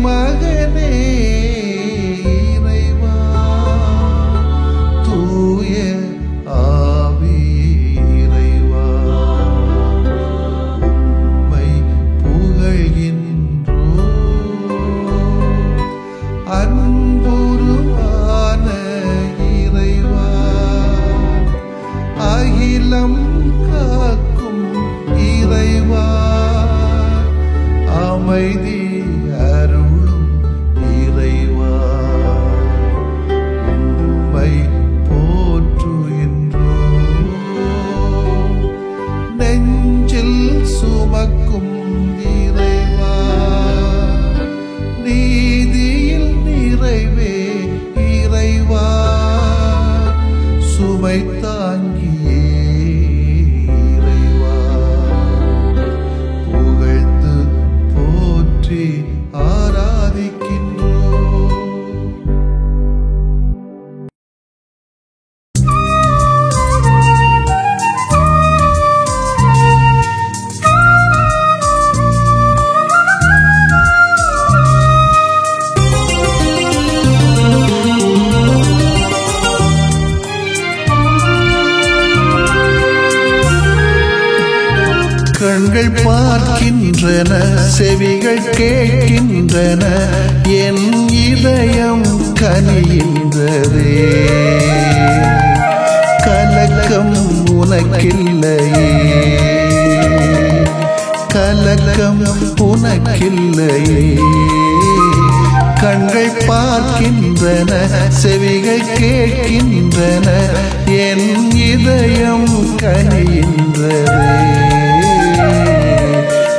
மகனே இறைவா தூய ஆவி இறைவா உம்மை புகழ்கின்றோம் அன்புருவான இறைவா அகிலம் காக்கும் இறைவா அமைதி அருளும் இறைவா உம்மை போற்றுகின்றோம் நெஞ்சில் சுமக்கும் இறைவா நீதியில் நிறைவே இறைவா சுமை தாங்கியே இறைவா புகழ்ந்து போற்றி ஆராதிக்கின்றோம். கண்கள் பார்க்கின்றன செவிகள் கேட்கின்றன என் இதயம் கனிகின்றதே கலக்கம் உனக்கில்லையே கலக்கம் உனக்கில்லையே கண்கள் பார்க்கின்றன செவிகள் கேட்கின்றன என் இதயம் கனிகின்றதே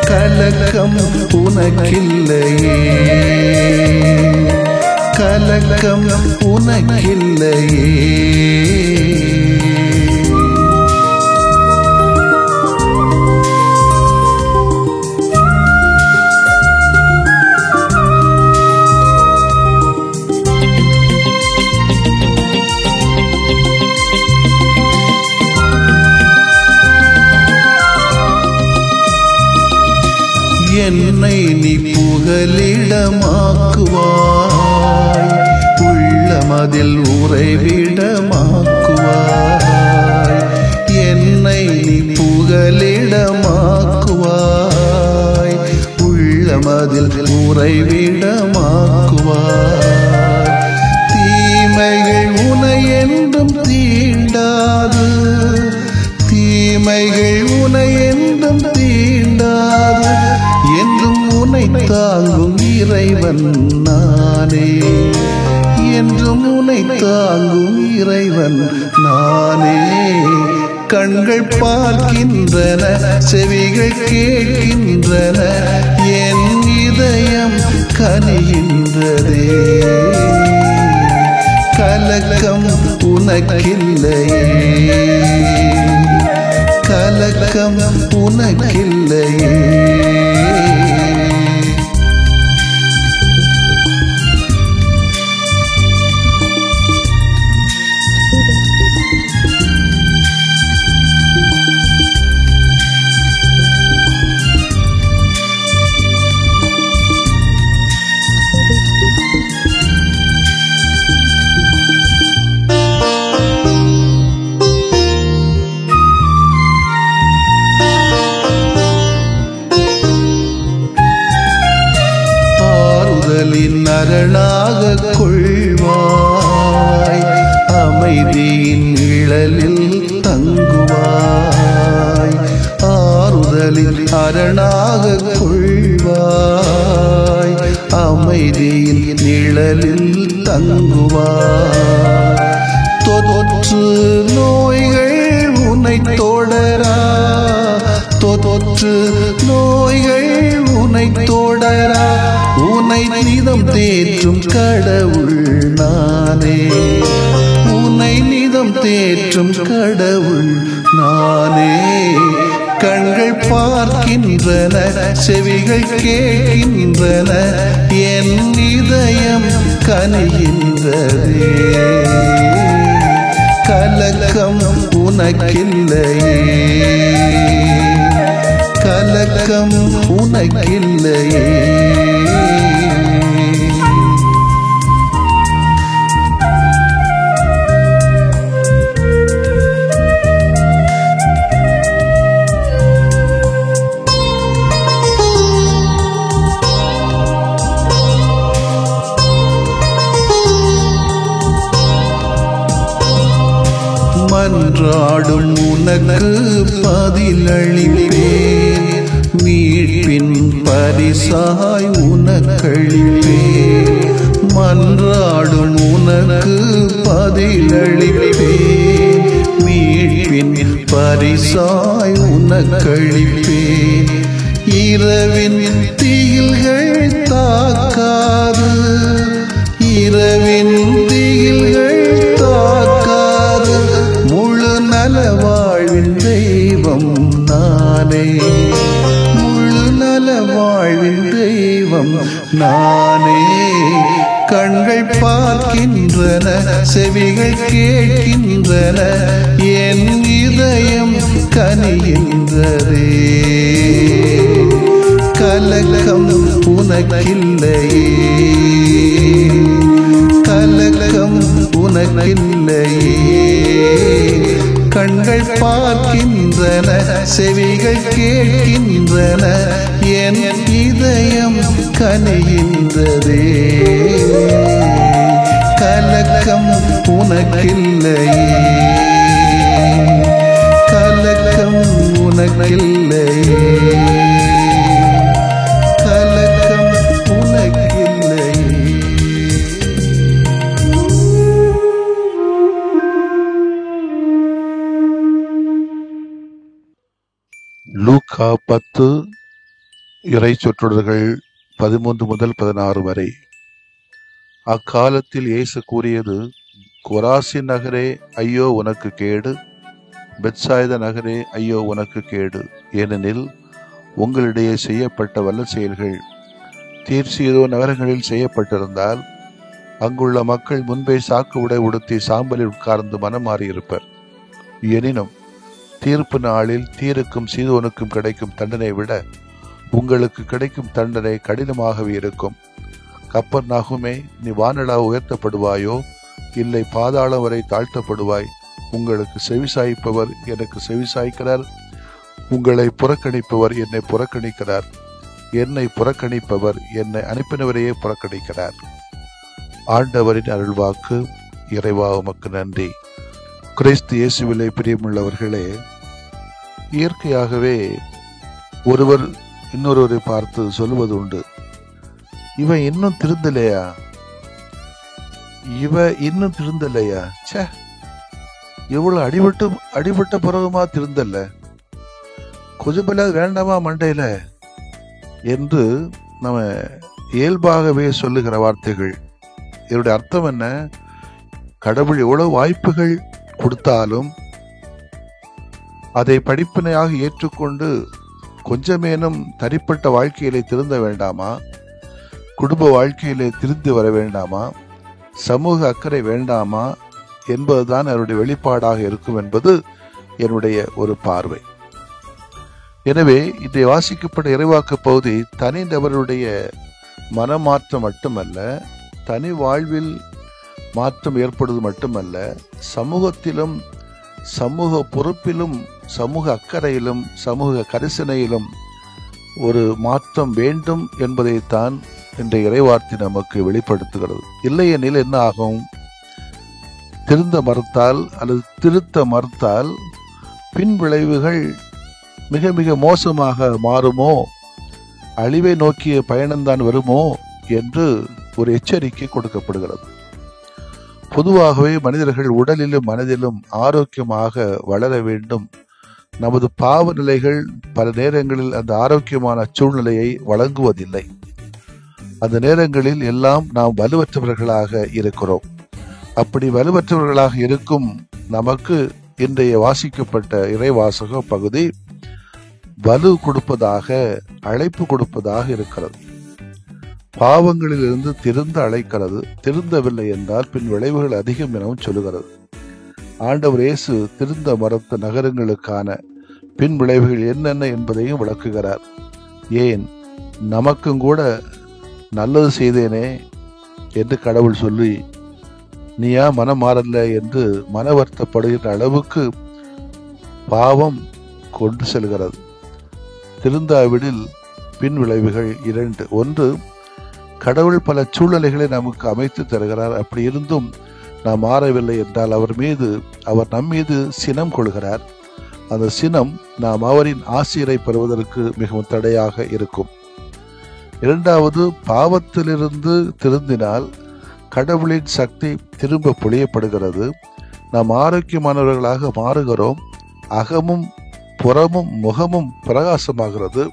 கலக்கம் உனக்கில்லையே கலக்கம் உனக்கில்லையே என்னை நீ புகலிடமாக்குவாய் உள்ளமதில் உறைவிடமாக்குவாய் என்னை நீ புகலிடமாக்குவாய் உள்ளமதில் உறைவிடமாக்குவாய் தீமைகள் உனை என்றும் தீண்டாது தீமைகள் உனை என்றும் தீண்டாது என்றும் உனை தாங்கும் இறைவன் நானே என்றும் உனை தாங்கும் இறைவன் நானே கண்கள் பார்க்கின்றன செவிகள் கேட்கின்றன என் இதயம் கனிகின்றதே கலக்கம் உனக்கில்லையே கலக்கம் உனக்கில்லையே அரணாக கொள்வாய் அமைதியின் நிழலில் தங்குவாய் ஆறுதலில் அரணாக கொள்வாய் அமைதியின் நிழலில் தங்குவாய் தொற்று நோய்கள் உன்னை தொடரா தொற்று நோய்கள் உன்னை தொடரா உன்னை நிதம் தேற்றும் கடவுள் நானே உன்னை நிதம் தேற்றும் கடவுள் நானே கண்கள் பார்க்கின்றன செவிகள் கேட்கின்றன என் இதயம் கனிகின்றதே கலக்கம் உனக்கில்லையே கலக்கம் உனக்கில்லையே உனக்கு பதிலளிப்பேன், மீட்பின் பரிசாய் உனக்களிப்பேன். மன்றாடும் உனக்கு பதிலளிப்பேன், மீட்பின் பரிசாய் உனக்களிப்பேன். இரவின் தீயில்கள் தாக்காது, இரவின் தீயில்கள் தாக்காது, முழு நல வாழ்வின் தெய்வம் நானே, முழு நல வாழ்வின் தெய்வம் நானே. கண்கள் பார்க்கின்றன, செவிகள் கேட்கின்றன, என் இதயம் கனிகின்றதே. கலக்கம் உனக்கில்லையே, கலக்கம் உனக்கில்லையே. கண்கள் பார்க்கின்றன, செவிகள் கேட்கின்றன, என் இதயம் கனிகின்றதே. கலக்கம் உனக்கில்லையே, கலக்கம் உனக்கில்லையே, கலக்கம் உனக்கில்லையே. லூக்கா 10 இறை சொற்றொடர்கள் 13 முதல் 16 வரை. அக்காலத்தில் இயேசு கூறியது, கொராசின் நகரே ஐயோ உனக்கு கேடு, பெத்சாய்தா நகரே ஐயோ உனக்கு கேடு. ஏனெனில் உங்களிடையே செய்யப்பட்ட வல்ல செயல்கள் தீர் சீதோன் நகரங்களில் செய்யப்பட்டிருந்தால் அங்குள்ள மக்கள் முன்பே சாக்கு உடை உடுத்தி சாம்பலில் உட்கார்ந்து மனம் மாறியிருப்பர். எனினும் தீர்ப்பு நாளில் தீருக்கும் சீதோனுக்கும் கிடைக்கும் தண்டனை விட உங்களுக்கு கிடைக்கும் தண்டனை கடினமாகவே இருக்கும். கப்பர்நாகுமே, நீ வானளா உயர்த்தப்படுவாயோ, இல்லை பாதாளம் வரை தாழ்த்தப்படுவாய். உங்களுக்கு செவிசாய்ப்பவர் எனக்கு செவிசாய்க்கிறார், உங்களை புறக்கணிப்பவர் என்னை புறக்கணிக்கிறார், என்னை புறக்கணிப்பவர் என்னை அனுப்பினவரையே புறக்கணிக்கிறார். ஆண்டவரின் அருள்வாக்கு. இறைவா உமக்கு நன்றி. கிறிஸ்து இயேசுவிலே பிரியமுள்ளவர்களே, இயற்கையாகவே ஒருவர் இன்னொருவரை பார்த்து சொல்லுவது உண்டு, இவன் இன்னும் திருந்தலையா, இவ இன்னும் திருந்தலையா, சே எவ்வளவு அடிபட்ட பிறகுமா திருந்தல்ல, கொஞ்சம் வேண்டாமா மண்டையில என்று நம்ம இயல்பாகவே சொல்லுகிற வார்த்தைகள். இதனுடைய அர்த்தம் என்ன? கடவுள் எவ்வளவு வாய்ப்புகள் கொடுத்தாலும் அதை படிப்பினையாக ஏற்றுக்கொண்டு கொஞ்சமேனும் தனிப்பட்ட வாழ்க்கையிலே திருந்த வேண்டாமா, குடும்ப வாழ்க்கையிலே திருந்தி வர வேண்டாமா, சமூக அக்கறை வேண்டாமா என்பதுதான் அவருடைய வெளிப்பாடாக இருக்கும் என்பது என்னுடைய ஒரு பார்வை. எனவே இதை வாசிக்கப்பட்ட இறைவாக்கு பகுதி தனிநபருடைய மனமாற்றம் மட்டுமல்ல, தனி வாழ்வில் மாற்றம் ஏற்படுவது மட்டுமல்ல, சமூகத்திலும் சமூக பொறுப்பிலும் சமூக அக்கறையிலும் சமூக கரிசனையிலும் ஒரு மாற்றம் வேண்டும் என்பதைத்தான் இன்றைய இறைவார்த்தை நமக்கு வெளிப்படுத்துகிறது. இல்லையெனில் என்ன ஆகும்? திருந்த மறுத்தால் அல்லது திருத்த மறுத்தால் பின் விளைவுகள் மிக மிக மோசமாக மாறுமோ, அழிவை நோக்கிய பயணம்தான் வருமோ என்று ஒரு எச்சரிக்கை கொடுக்கப்படுகிறது. பொதுவாகவே மனிதர்கள் உடலிலும் மனதிலும் ஆரோக்கியமாக வளர வேண்டும். நமது பாவ நிலைகள் பல நேரங்களில் அந்த ஆரோக்கியமான சூழ்நிலையை வழங்குவதில்லை. அந்த நேரங்களில் எல்லாம் நாம் வலுவற்றவர்களாக இருக்கிறோம். அப்படி வலுவற்றவர்களாக இருக்கும் நமக்கு இன்றைய வாசிக்கப்பட்ட இறைவாசக பகுதி வலு கொடுப்பதாக, அழைப்பு கொடுப்பதாக இருக்கிறது. பாவங்களிலிருந்து திருந்த அழைக்கிறது. திருந்தவில்லை என்றால் பின் விளைவுகள் அதிகம் எனவும் சொல்லுகிறது. ஆண்டவர் இயேசு திருந்த மறுத்த நகரங்களுக்கான பின் விளைவுகள் என்னென்ன என்பதையும் விளக்குகிறார். ஏன் நமக்கும் கூட நல்லது செய்தேனே என்று கடவுள் சொல்லி நீயா மனம் மாறல என்று மன வருத்தப்படுகிற அளவுக்கு பாவம் கொண்டு செல்கிறது. திருந்தாவிடில் பின் விளைவுகள் 2. 1, கடவுள் பல சூழ்நிலைகளை நமக்கு அமைத்து தருகிறார். அப்படி இருந்தும் நாம் மாறவில்லை என்றால் அவர் நம் மீது சினம் கொள்கிறார். அந்த சினம் நாம் அவரின் ஆசிரை பெறுவதற்கு மிகவும் தடையாக இருக்கும். இரண்டாவது, பாவத்திலிருந்து திருந்தினால் கடவுளின் சக்தி திரும்ப பொழியப்படுகிறது. நாம் ஆரோக்கியமானவர்களாக மாறுகிறோம். அகமும் புறமும் முகமும் பிரகாசமாகிறது.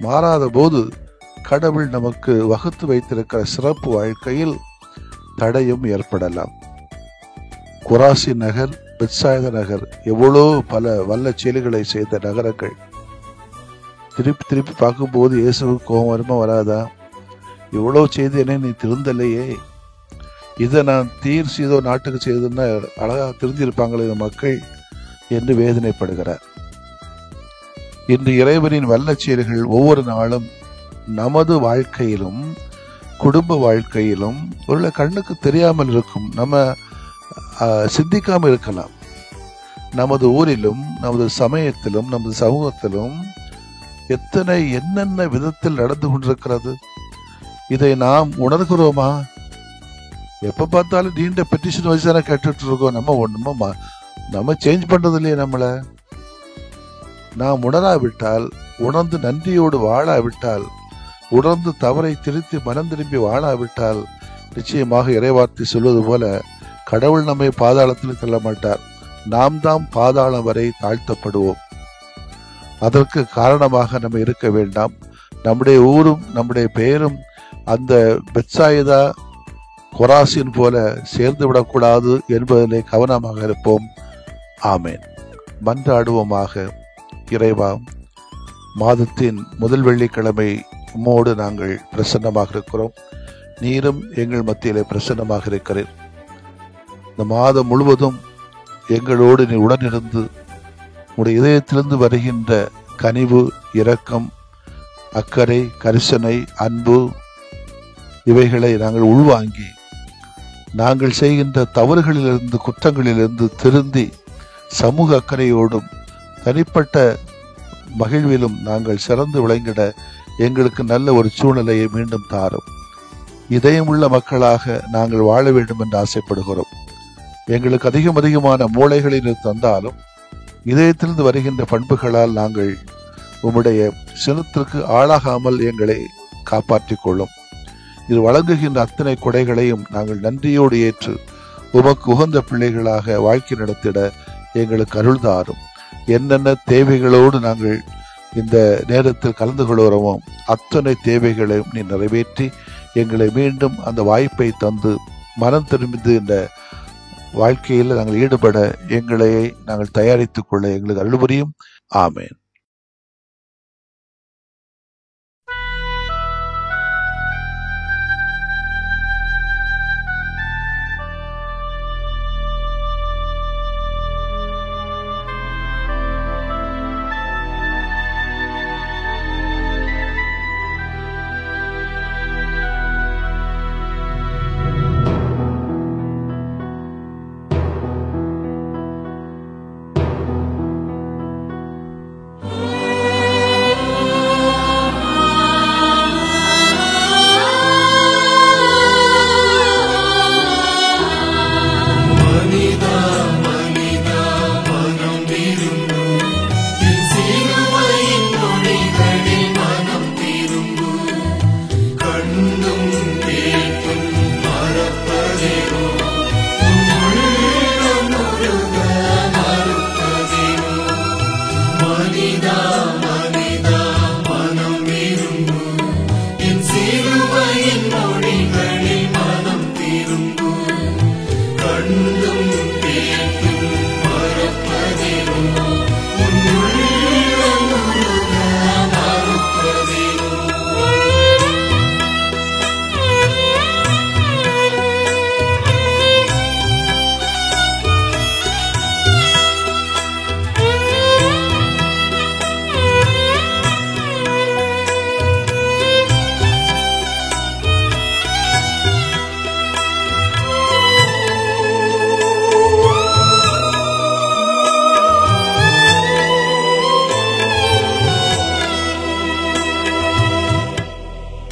மாறாத போது கடவுள் நமக்கு வகுத்து வைத்திருக்கிற சிறப்பு வாழ்க்கையில் தடையும் ஏற்படலாம். கொராசி நகர், பெத்சாய்தா நகர் எவ்வளோ பல வல்ல செயல்களை செய்த நகரங்கள். திருப்பி திருப்பி பார்க்கும்போது இயேசுவுக்கு கோபம் வருமா வராதா? இவ்வளோ செய்தேனே, நீ திருந்தலையே, இதை நான் தீர் செய்தோ நாட்டுக்கு செய்ததுன்னா அழகா திருந்திருப்பாங்களே இந்த மக்கள் என்று வேதனைப்படுகிறார். இன்று இறைவனின் வல்ல செயல்கள் ஒவ்வொரு நாளும் நமது வாழ்க்கையிலும் குடும்ப வாழ்க்கையிலும் ஒரு கண்ணுக்கு தெரியாமல் இருக்கும். நம்ம சிந்திக்காமல் இருக்கலாம். நமது ஊரிலும் நமது சமயத்திலும் நமது சமூகத்திலும் எத்தனை என்னென்ன விதத்தில் நடந்து கொண்டிருக்கிறது. இதை நாம் உணர்கிறோமா? எப்ப பார்த்தாலும் நீண்ட பெட்டிஷன் வச்சு தானே கேட்டுட்டு இருக்கோம். நம்ம சேஞ்ச் பண்றது இல்லையே. நம்மளை நாம் உணராவிட்டால், உணர்ந்து நன்றியோடு வாழாவிட்டால், உணர்ந்து தவறை திருத்தி மனம் திரும்பி வாழாவிட்டால் நிச்சயமாக இறைவார்த்தை சொல்வது போல கடவுள் நம்மை பாதாளத்தில் தள்ள மாட்டார். நாம் தான் பாதாளம் வரை தாழ்த்தப்படுவோம். அதற்கு காரணமாக நம்ம இருக்க வேண்டாம். நம்முடைய ஊரும் நம்முடைய பெயரும் அந்த பெத்சாயிதா கொராசின் போல சேர்ந்து விடக்கூடாது என்பதிலே கவனமாக இருப்போம். ஆமேன். மன்றாடுவோமாக. இறைவா, மாதத்தின் முதல் வெள்ளிக்கிழமை உம்மோடு நாங்கள் பிரசன்னமாக இருக்கிறோம். நீரும் எங்கள் மத்தியிலே பிரசன்னமாக இருக்கிறீர். இந்த மாதம் முழுவதும் எங்களோடு நீ உடனிருந்து உடைய இதயத்திலிருந்து வருகின்ற கனிவு, இரக்கம், அக்கறை, கரிசனை, அன்பு இவைகளை நாங்கள் உள்வாங்கி நாங்கள் செய்கின்ற தவறுகளிலிருந்து குற்றங்களிலிருந்து திருந்தி சமூக அக்கறையோடும் தனிப்பட்ட மகிழ்விலும் நாங்கள் சிறந்து விளங்கிட எங்களுக்கு நல்ல ஒரு சூழ்நிலையை மீண்டும் தாரும். இதயமுள்ள மக்களாக நாங்கள் வாழ வேண்டும் என்று ஆசைப்படுகிறோம். எங்களுக்கு அதிகமான மூளைகளை தந்தாலும் இதயத்திலிருந்து வருகின்ற பண்புகளால் நாங்கள் உம்முடைய சினத்திற்கு ஆளாகாமல் எங்களை காப்பாற்றிக் கொள்ளும். இது வழங்குகின்ற அத்தனை கொடைகளையும் நாங்கள் நன்றியோடு ஏற்று உமக்கு உகந்த பிள்ளைகளாக வாழ்க்கை நடத்திட எங்களுக்கு அருள் தாரும். என்னென்ன தேவைகளோடு நாங்கள் இந்த நேரத்தில் கலந்து கொள்கிறோமோ அத்தனை தேவைகளையும் நீ நிறைவேற்றி எங்களை மீண்டும் அந்த வாய்ப்பை தந்து மனம் திரும்பி இந்த வாழ்க்கையில் நாங்கள் ஈடுபட எங்களை நாங்கள் தயாரித்துக் கொள்ள எங்களுக்கு அருள் புரியும். ஆமேன்.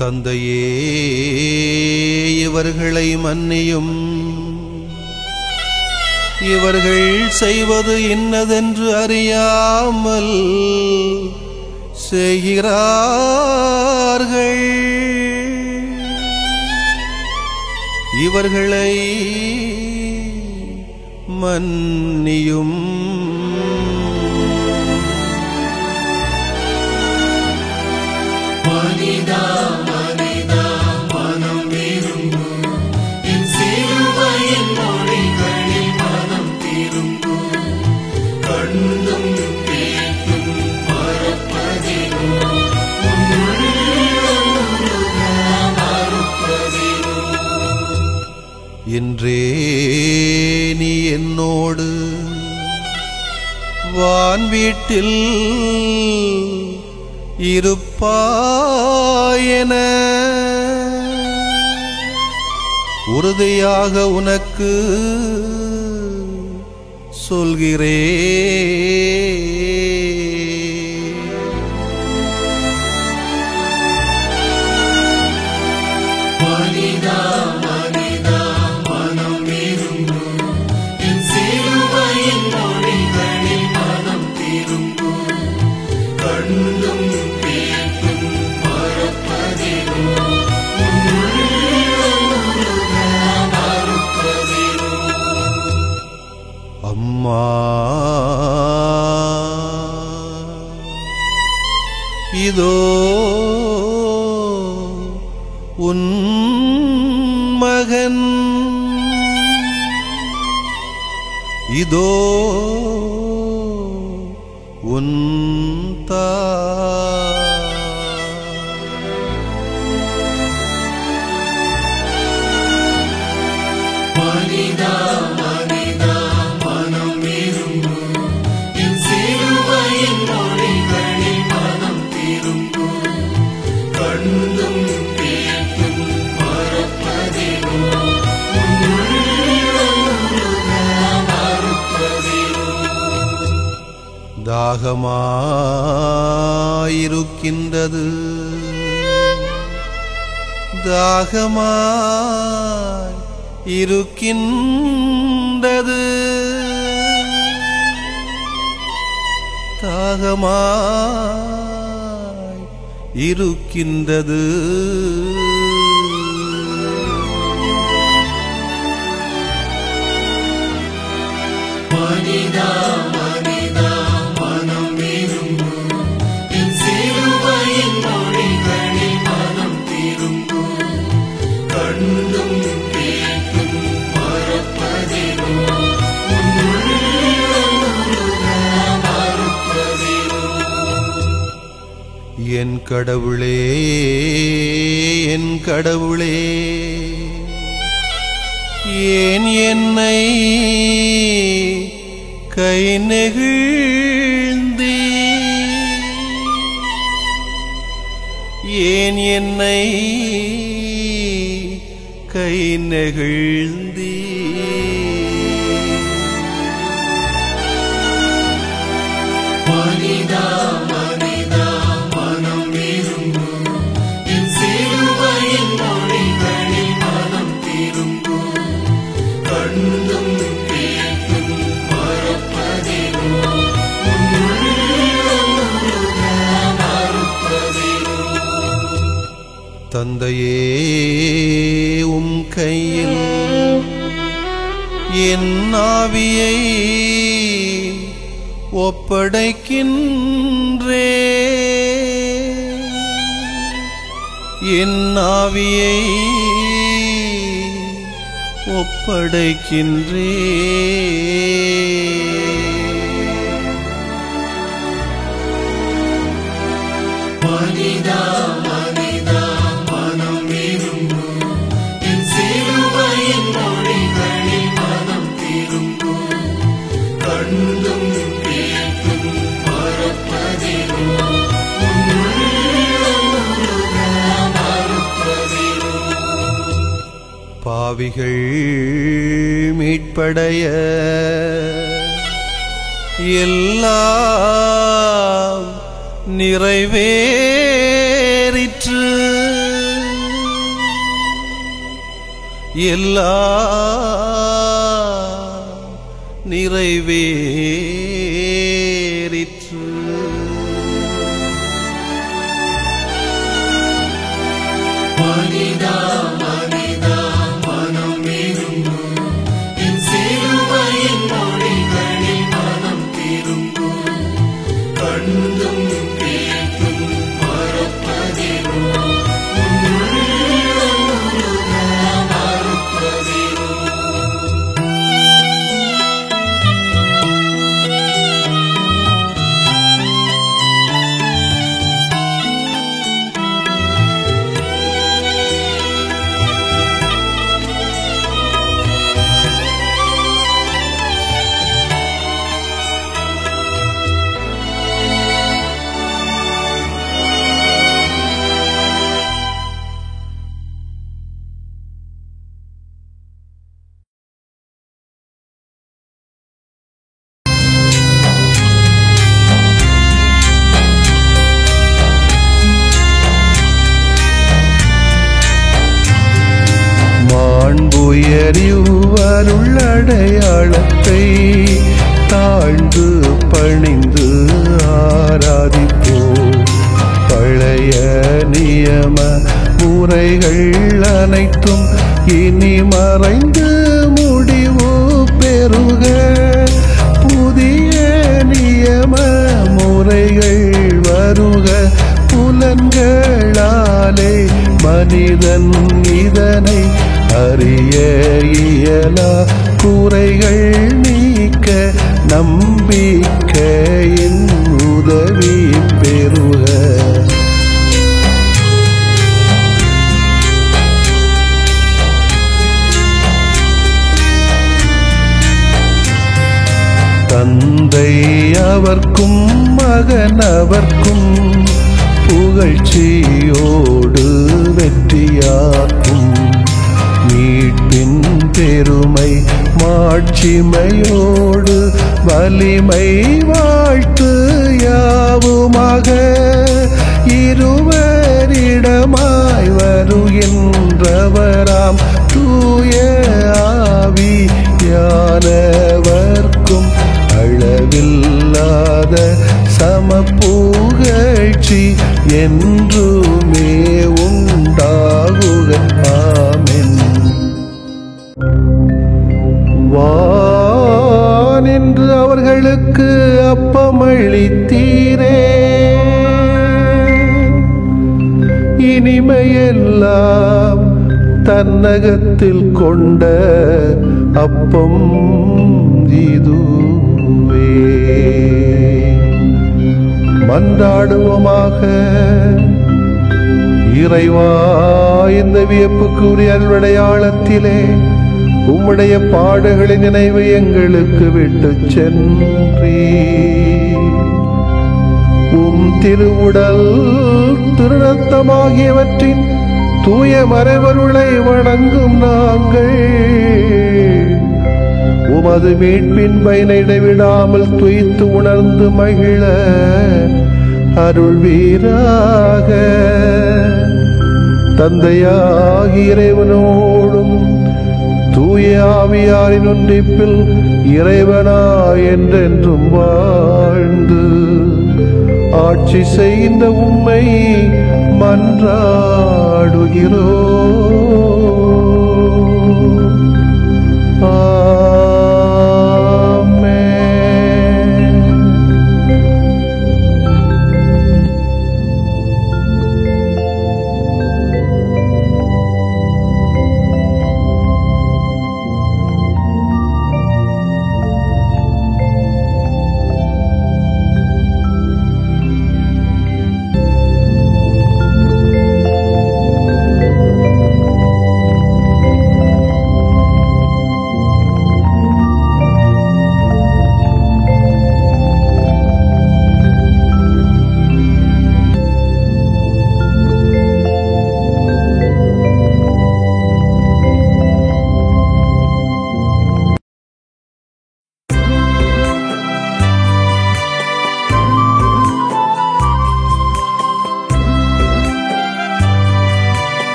தந்தையே, இவர்களை மன்னியும். இவர்கள் செய்வது இன்னதென்று அறியாமல் செய்கிறார்கள். இவர்களை மன்னியும். மனிதா மனிதா மனம் திரும்பு, என் சிலுவையின் மொழிகளில் மனம் திரும்பு. கண்டும் கேட்டும் மறப்பதினோ, உன் உள்ளம் உருக மறுப்பதினோ. இன்றே நீ என்னோடு வான் வீட்டில் இருப்பாயென உறுதியாக உனக்கு சொல்கிறேன். மனிதா மனிதா மனம் திரும்பு, என் சிலுவையின் மொழிகளில் மனம் திரும்பு. கண்டும் கேட்டும் மறப்பதினோ, உன் உள்ளம் உருக மறுப்பதினோ. அம்மா இதோ உன் மகன், இதோ உன் தாய். மனிதா மனிதா மனம் திரும்பு, என் சிலுவையின் மொழிகளில் மனம் திரும்பு. கண்டும் கேட்டும் மறப்பதினோ, உன் உள்ளம் உருக மறுப்பதினோ. தாகமாயிருக்கின்றது, தாகமாயிருக்கின்றது, தாகமாயிருக்கின்றது. மனிதா மனிதா மனம் திரும்பு, என் சிலுவையின் மொழிகளில் மனம் திரும்பு. கண்டும் கேட்டும் மறப்பதினோ, உன் உள்ளம் உருக மறுப்பதினோ. என் கடவுளே, என் கடவுளே, ஏன் என்னை கை நெகிழ்ந்தீ? ஏன் என்னை கை நெகிழ்ந்தீ? மனிதா மனிதா மனம் திரும்பு, என் சிலுவையின் மொழிகளில் மனம் திரும்பு. கண்டும் கேட்டும் மறப்பதினோ, உன் உள்ளம் உருக மறுப்பதினோ. தந்தையே, உம் கையில் என் ஆவியை ஒப்படைக்கின்றேன். என் ஆவியை ஒப்படைக்கின்றேன். மனிதா மனிதா மனம் திரும்பு, என் சிலுவையின் மொழிகளில் மனம் திரும்பு. கண்டும் கேட்டும் மறப்பதினோ, உன் உள்ளம் உருக மறுப்பதினோ. பாவிகள் மீட்படைய எல்லாம் நிறைவேறிற்று. எல்லாம் நிறைவேறிற்று. மனிதா மனிதா மனம் திரும்பு, என் சிலுவையின் மொழிகளில் மனம் திரும்பு. கண்டும் கேட்டும் மறப்பதிரோ, உன் உள்ளம் உருக மறுப்பதிரோ. மாண்புயரிவருள்ளடையாளத்தை தாழ்ந்து பணிந்து ஆராதிப்போம். பழைய நியம முறைகள் அனைத்தும் இனி மறைந்து முடிவு பெறுக. புதிய நியம முறைகள் வருக. புலன்களாலே மனிதன் இதனை அறிய இயலா. குறைகள் நீக்க நம்பிக்கையின் உதவி பெறுக. தந்தை அவர்க்கும் மகன் அவர்க்கும் புகழ்ச்சியோடு வெற்றியாக்கும். மீட்பின் பெருமை மாட்சிமையோடு வலிமை வாழ்த்து யாவுமாக. இருவரிடமாய் வருகின்றவராம் தூய ஆவியானவர்க்கும் அளவில்லாத சமப்புகழ்ச்சி என்றுமே உண்டாகுக. ஆமென். வானென்று அவர்களுக்கு அப்பமளித்தீரே, இனிமையெல்லாம் தன்னகத்தில் கொண்ட அப்பம் இதுவே. மன்றாடுவோமாக. இறைவா, இந்த வியப்புக்குரிய அல்வடையாளத்திலே உம்முடைய பாடுகளின் நினைவு எங்களுக்கு விட்டு சென்றீ. உம் திருவுடல் திருநத்தமாகியவற்றின் தூய மறைவருளை வணங்கும் நாங்கள் உமது மீட்பின் பயனை இடைவிடாமல் துய்த்து உணர்ந்து மகிழ அருள்வீராக. தந்தையாகிய இறைவனோடும் தூய ஆவியாரின் ஒன்றிப்பில் இறைவனாய் என்றென்றும் வாழ்ந்து ஆட்சி செய்கின்ற உம்மை மன்றாடுகிறோம். ஆமென்.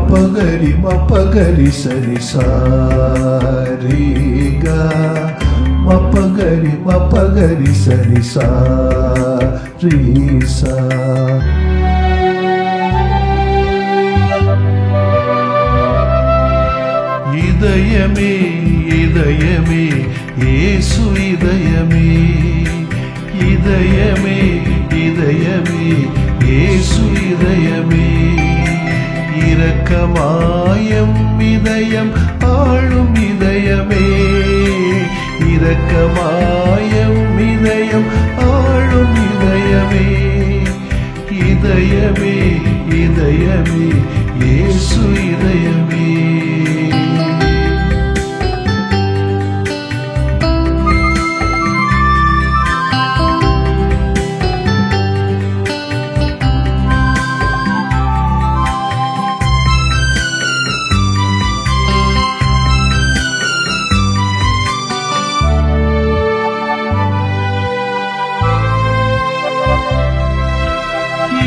மப்பகரி மப்பகரி சரி சாரிகா மப்பகரி மப்பகரி சரி சாரிசா. இதயமே இதயமே இயேசு இதயமே, இதயமே இதயமே இயேசு இதயமே, இரக்கமாயம் இதயம் ஆளும் இதயமே, இரக்கமாயம் இதயம் ஆளும் இதயமே, இதயமே இதயமே இயேசு இதயமே.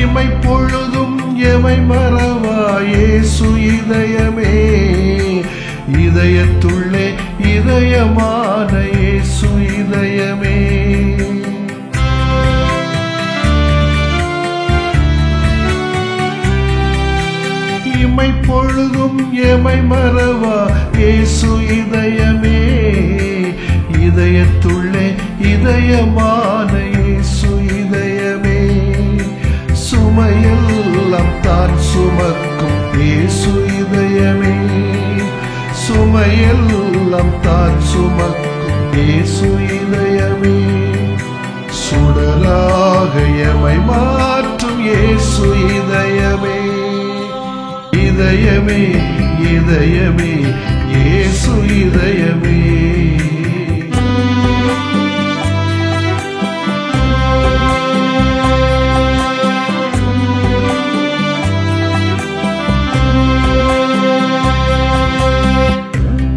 இமை பொழுதும் எமை மறவா இயேசு இதயமே, இதயத்துள்ளே இதயமான இயேசு இதயமே, இமை பொழுதும் எமை மறவா இயேசு இதயமே, இதயத்துள்ளே இதயமான இயேசு இதயமே, சுமையெல்லாம் தான் சுமக்கும் இயேசு இதயமே, சுமையெல்லாம் தான் சுமக்கும் இயேசு இதயமே, சுடராக எமை மாற்றும் இயேசு இதயமே, இதயமே இதயமே இயேசு இதயமே.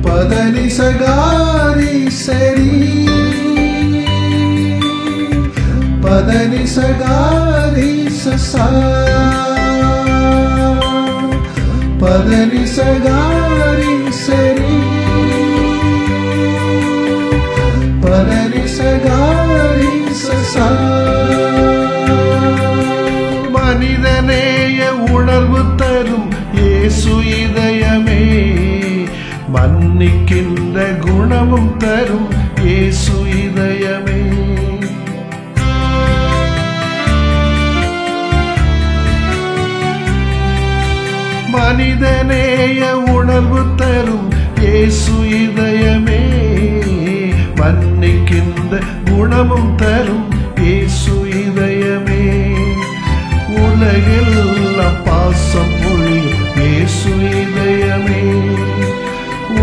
பதனி சகாரி சரி பதனி சகாரி சசா பதனி சகாரி சரி பதனி சகாரி சசா. மனிதநேய உணர்வு தரும் இயேசு இதயமே, மன்னிக்கின்ற குணமும் தரும் இயேசு இதயமே, மனிதநேய உணர்வு தரும் இயேசு இதயமே, மன்னிக்கின்ற குணமும் தரும் இயேசு இதயமே, உலகெல்லாம் பாசம் பொழியும் இயேசு இதயமே,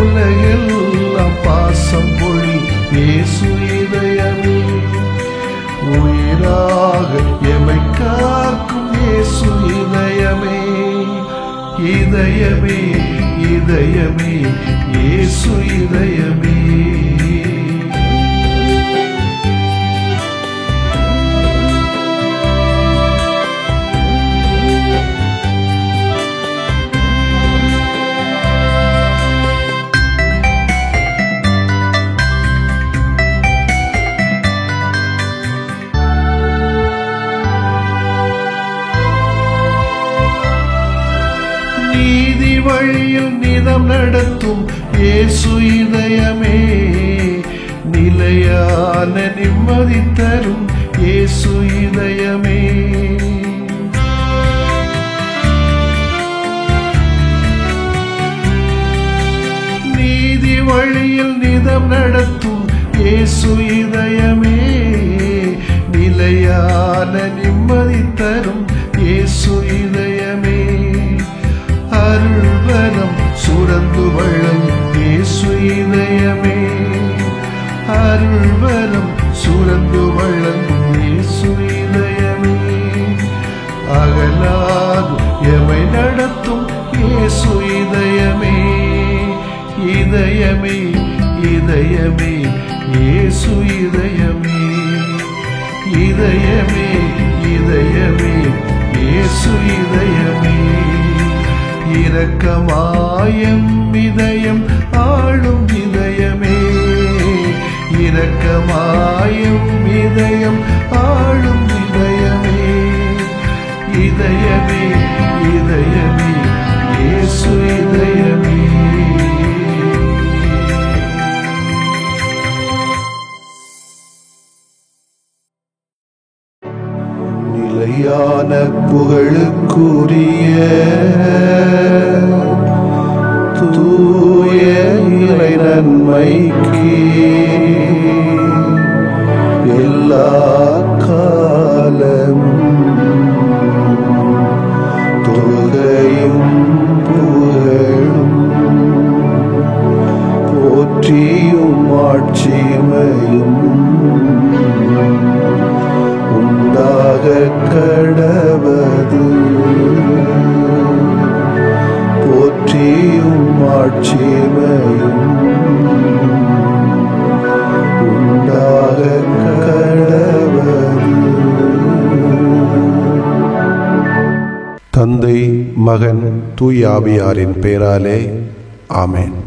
உலகெல்லாம் பாசம் பொழி இயேசு இதயமே, உயிராக எமை காக்கும் இயேசு இதயமே, இதயமே இதயமே இயேசு இதயமே. நீதி வழியில் நிதம் நடத்தும் இயேசு இதயமே, நிலையான நிம்மதி தரும் இயேசு இதயமே, நீதி வழியில் நிதம் நடத்தும் இயேசு இதயமே, நிலையான நிம்மதி தரும் இயேசு இதயமே, அருள்வரம் சுரந்து வழங்கும் இயேசு இதயமே, அருள்வரம் சுரந்து வழங்கும் இயேசு இதயமே, அகலாது எமை நடத்தும் இயேசு இதயமே, இதயமே இதயமே இயேசு இதயமே, இதயமே இதயமே இயேசு இதயமே, இரக்கமாயம் இதயம் ஆளும் இதயமே, இரக்கமாயம் இதயம் ஆளும் இதயமே, இதயமே இதயமே இயேசு இதயமே. நிலையான புகழுக்குரிய தூய இறை நன்மைக்கு எல்லா காலமும் தொழுகையும் புகழும் போற்றியும் ஆட்சிமையும் உண்டாக கடவது, போற்றியும் ஆட்சிமையும் உண்டாக கடவது. தந்தை, மகன், தூய ஆவியாரின் பெயராலே ஆமென்.